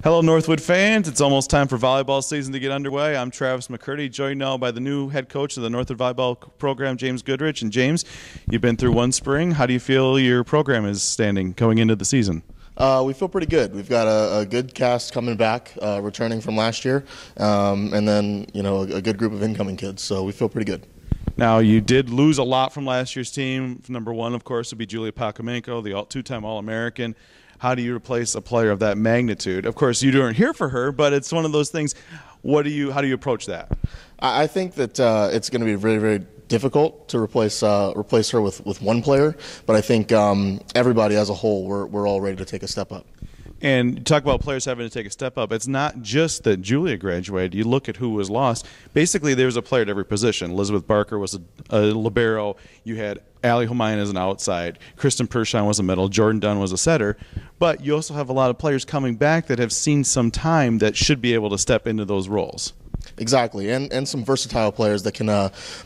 Hello, Northwood fans. It's almost time for volleyball season to get underway. I'm Travis McCurdy, joined now by the new head coach of the Northwood Volleyball program, James Goodridge. And James, you've been through one spring. How do you feel your program is standing going into the season? We feel pretty good. We've got a good cast coming back, returning from last year, and then a good group of incoming kids. So we feel pretty good. Now, you did lose a lot from last year's team. Number one, of course, would be Julia Pakumenko, the two-time All-American. How do you replace a player of that magnitude? Of course, you weren't here for her, but it's one of those things. How do you approach that? I think that it's going to be very, very difficult to replace her with one player, but I think everybody as a whole, we're all ready to take a step up. And you talk about players having to take a step up. It's not just that Julia graduated. You look at who was lost. Basically, there was a player at every position. Elizabeth Barker was a libero. You had Allie Homayan as an outside. Kristen Pershon was a middle. Jordan Dunn was a setter. But you also have a lot of players coming back that have seen some time that should be able to step into those roles. Exactly, and some versatile players that can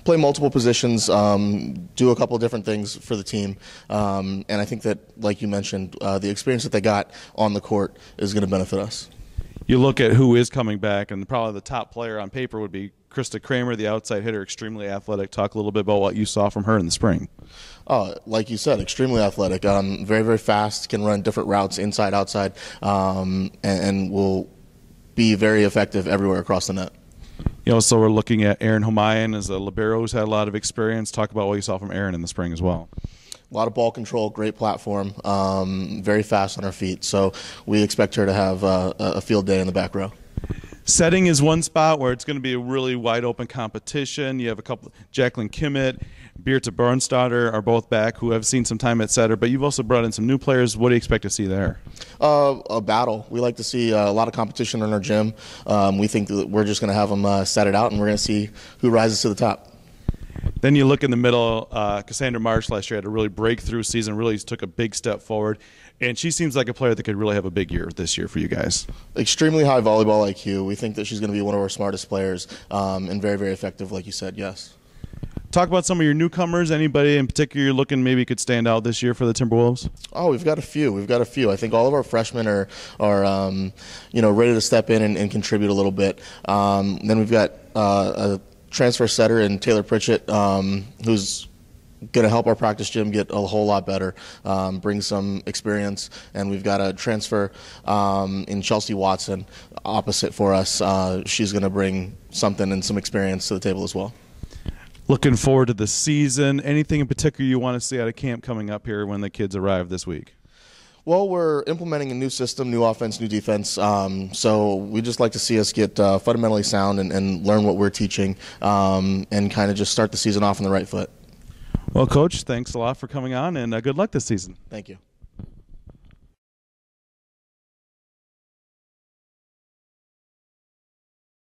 play multiple positions, do a couple of different things for the team. And I think that, like you mentioned, the experience that they got on the court is going to benefit us. You look at who is coming back, and probably the top player on paper would be Krista Kramer, the outside hitter, extremely athletic. Talk a little bit about what you saw from her in the spring. Like you said, extremely athletic, very, very fast, can run different routes inside, outside, and will be very effective everywhere across the net. So we're looking at Erin Homayan as a libero who's had a lot of experience. Talk about what you saw from Erin in the spring as well. A lot of ball control, great platform, very fast on her feet. So we expect her to have a field day in the back row. Setting is one spot where it's going to be a really wide open competition. You have a couple, Jacqueline Kimmett, Beerta Barnsdottir are both back who have seen some time at setter, but you've also brought in some new players. What do you expect to see there? A battle. We like to see a lot of competition in our gym. We think that we're just going to have them set it out, and we're going to see who rises to the top. Then you look in the middle, Cassandra Marsh last year had a really breakthrough season, really took a big step forward, and she seems like a player that could really have a big year this year for you guys. Extremely high volleyball IQ. We think that she's going to be one of our smartest players, and very, very effective, like you said, yes. Talk about some of your newcomers. Anybody in particular you're looking maybe could stand out this year for the Timberwolves? Oh, we've got a few. I think all of our freshmen are ready to step in and contribute a little bit. Then we've got a transfer setter in Taylor Pritchett, who's going to help our practice gym get a whole lot better, bring some experience. And we've got a transfer in Chelsea Watson opposite for us. She's going to bring something and some experience to the table as well. Looking forward to the season. Anything in particular you want to see out of camp coming up here when the kids arrive this week? Well, we're implementing a new system, new offense, new defense. So we just like to see us get fundamentally sound and learn what we're teaching, and kind of just start the season off on the right foot. Well, Coach, thanks a lot for coming on, and good luck this season. Thank you.